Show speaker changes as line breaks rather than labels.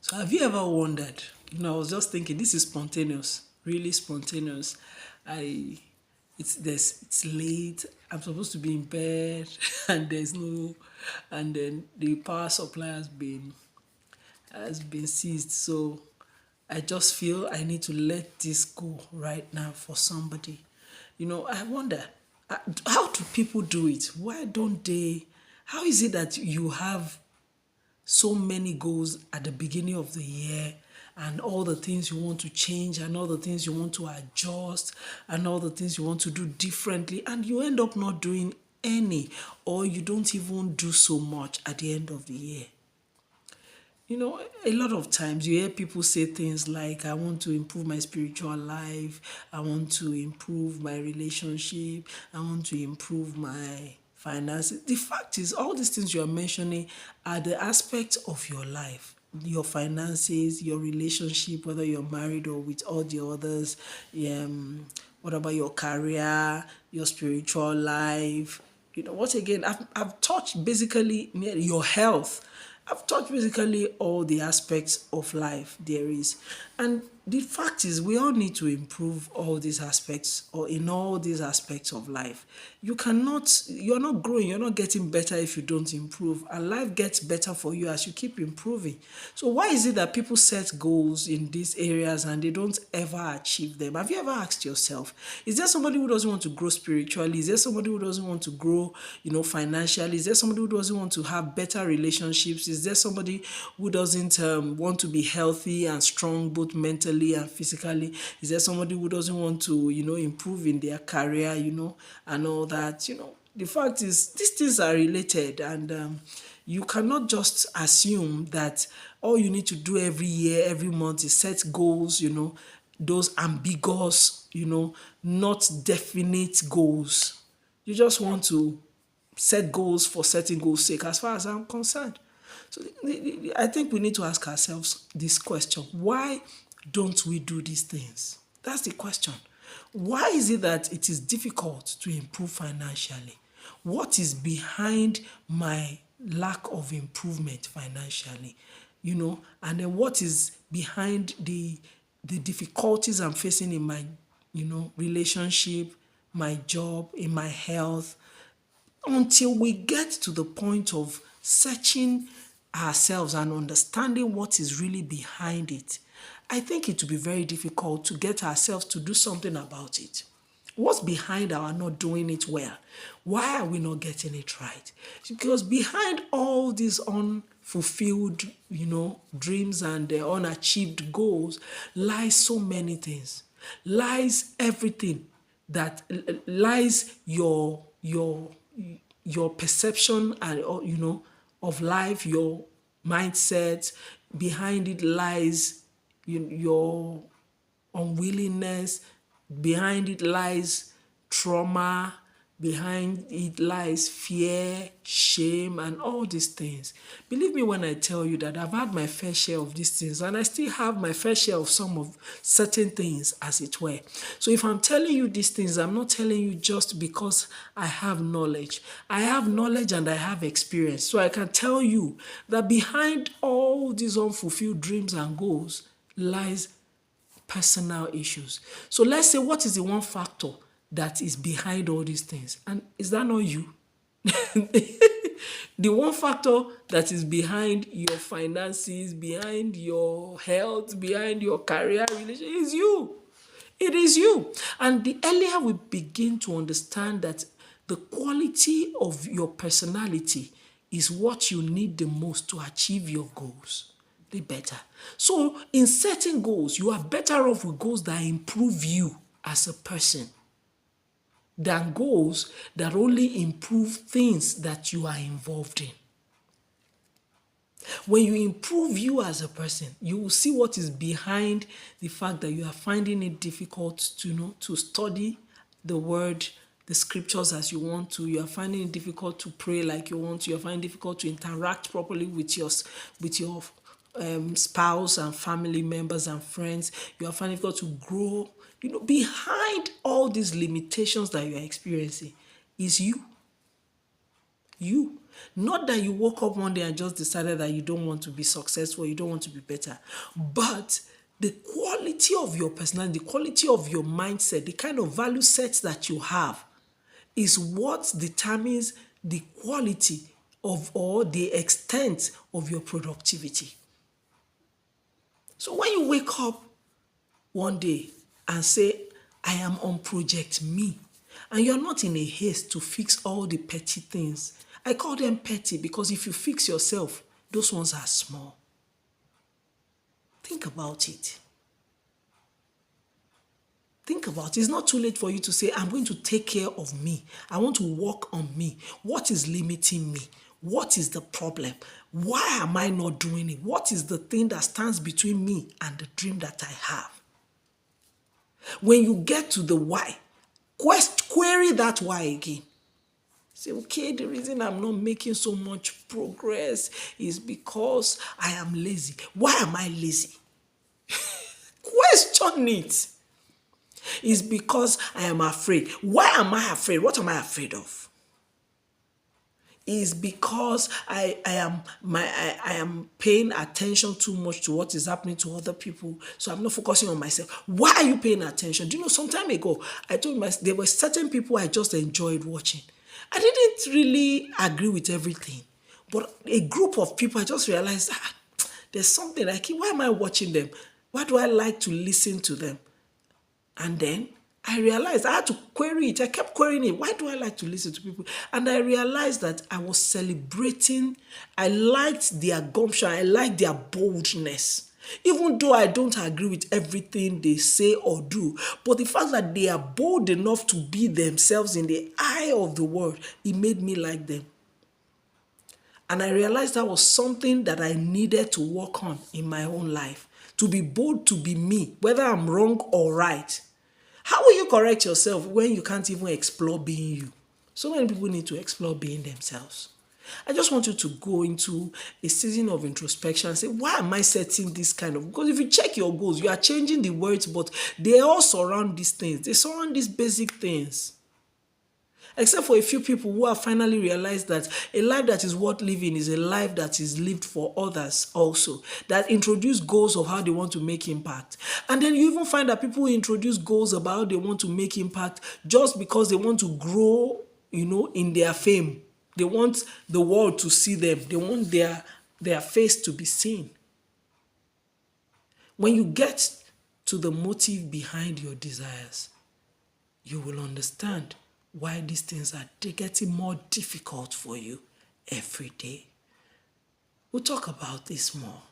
So have you ever wondered? I was just thinking this is spontaneous, really spontaneous. I it's late. I'm supposed to be in bed and there's no and then the power supply has been seized. So I just feel I need to let this go right now for somebody. I wonder how do people do it? Why don't they? How is it that you have so many goals at the beginning of the year and all the things you want to change and all the things you want to adjust and all the things you want to do differently and you end up not doing any or you don't even do so much at the end of the year? A lot of times you hear people say things like, I want to improve my spiritual life, I want to improve my relationship, I want to improve my finances. The fact is, all these things you're mentioning are the aspects of your life. Your finances, your relationship, whether you're married or with all the others, what about your career, your spiritual life? What again? I've touched basically your health. I've touched basically all the aspects of life there is. And the fact is, we all need to improve all these aspects or in all these aspects of life. You're not growing, you're not getting better if you don't improve. And life gets better for you as you keep improving. So why is it that people set goals in these areas and they don't ever achieve them? Have you ever asked yourself, is there somebody who doesn't want to grow spiritually? Is there somebody who doesn't want to grow, financially? Is there somebody who doesn't want to have better relationships? Is there somebody who doesn't want to be healthy and strong both mentally and physically? Is there somebody who doesn't want to, improve in their career, and all that? The fact is, these things are related, and you cannot just assume that all you need to do every year, every month is set goals, those ambiguous, not definite goals. You just want to set goals for setting goals' sake, as far as I'm concerned. So I think we need to ask ourselves this question: why don't we do these things? That's the question. Why is it that it is difficult to improve financially? What is behind my lack of improvement financially? And then what is behind the difficulties I'm facing in my, relationship, my job, in my health, until we get to the point of searching ourselves and understanding what is really behind it. I think it will be very difficult to get ourselves to do something about it. What's behind our not doing it well? Why are we not getting it right? Because behind all these unfulfilled, dreams and unachieved goals lies so many things. Lies everything that lies your perception and of life, your mindset. Behind it lies your unwillingness. Behind it lies trauma. Behind it lies fear, shame, and all these things. Believe me when I tell you that I've had my fair share of these things, and I still have my fair share of some of certain things, as it were. So if I'm telling you these things, I'm not telling you just because I have knowledge. I have knowledge and I have experience. So I can tell you that behind all these unfulfilled dreams and goals lies personal issues. So let's say, what is the one factor that is behind all these things? And is that not you? The one factor that is behind your finances, behind your health, behind your career relation is you. It is you. And the earlier we begin to understand that the quality of your personality is what you need the most to achieve your goals, the better. So in setting goals, you are better off with goals that improve you as a person than goals that only improve things that you are involved in. When you improve you as a person, you will see what is behind the fact that you are finding it difficult to study the word, the scriptures as you want to. You are finding it difficult to pray like you want to. You are finding it difficult to interact properly with your spouse and family members and friends. You are finding it difficult to grow. Behind all these limitations that you are experiencing is you. Not that you woke up one day and just decided that you don't want to be successful, you don't want to be better, but the quality of your personality, the quality of your mindset, the kind of value sets that you have is what determines the quality of or the extent of your productivity. So when you wake up one day and say, I am on project me, and you're not in a haste to fix all the petty things. I call them petty because if you fix yourself, those ones are small. Think about it. Think about it. It's not too late for you to say, I'm going to take care of me. I want to work on me. What is limiting me? What is the problem? Why am I not doing it? What is the thing that stands between me and the dream that I have? When you get to the why, query that why again. Say, okay, the reason I'm not making so much progress is because I am lazy. Why am I lazy? Question it. It's because I am afraid. Why am I afraid? What am I afraid of? Is because I am paying attention too much to what is happening to other people, so I'm not focusing on myself. Why are you paying attention? Do you know, some time ago, I told myself there were certain people I just enjoyed watching. I didn't really agree with everything, but a group of people, I just realized, there's something like, why am I watching them? Why do I like to listen to them? And then I realized I had to query it. I kept querying it. Why do I like to listen to people? And I realized that I was celebrating. I liked their gumption. I liked their boldness. Even though I don't agree with everything they say or do, but the fact that they are bold enough to be themselves in the eye of the world, it made me like them. And I realized that was something that I needed to work on in my own life. To be bold, to be me, whether I'm wrong or right. How will you correct yourself when you can't even explore being you? So many people need to explore being themselves. I just want you to go into a season of introspection and say, why am I setting this kind of... Because if you check your goals, you are changing the words, but they all surround these things. They surround these basic things. Except for a few people who have finally realized that a life that is worth living is a life that is lived for others also, that introduce goals of how they want to make impact. And then you even find that people introduce goals about how they want to make impact just because they want to grow, in their fame. They want the world to see them. They want their face to be seen. When you get to the motive behind your desires, you will understand why these things are getting more difficult for you every day. We'll talk about this more.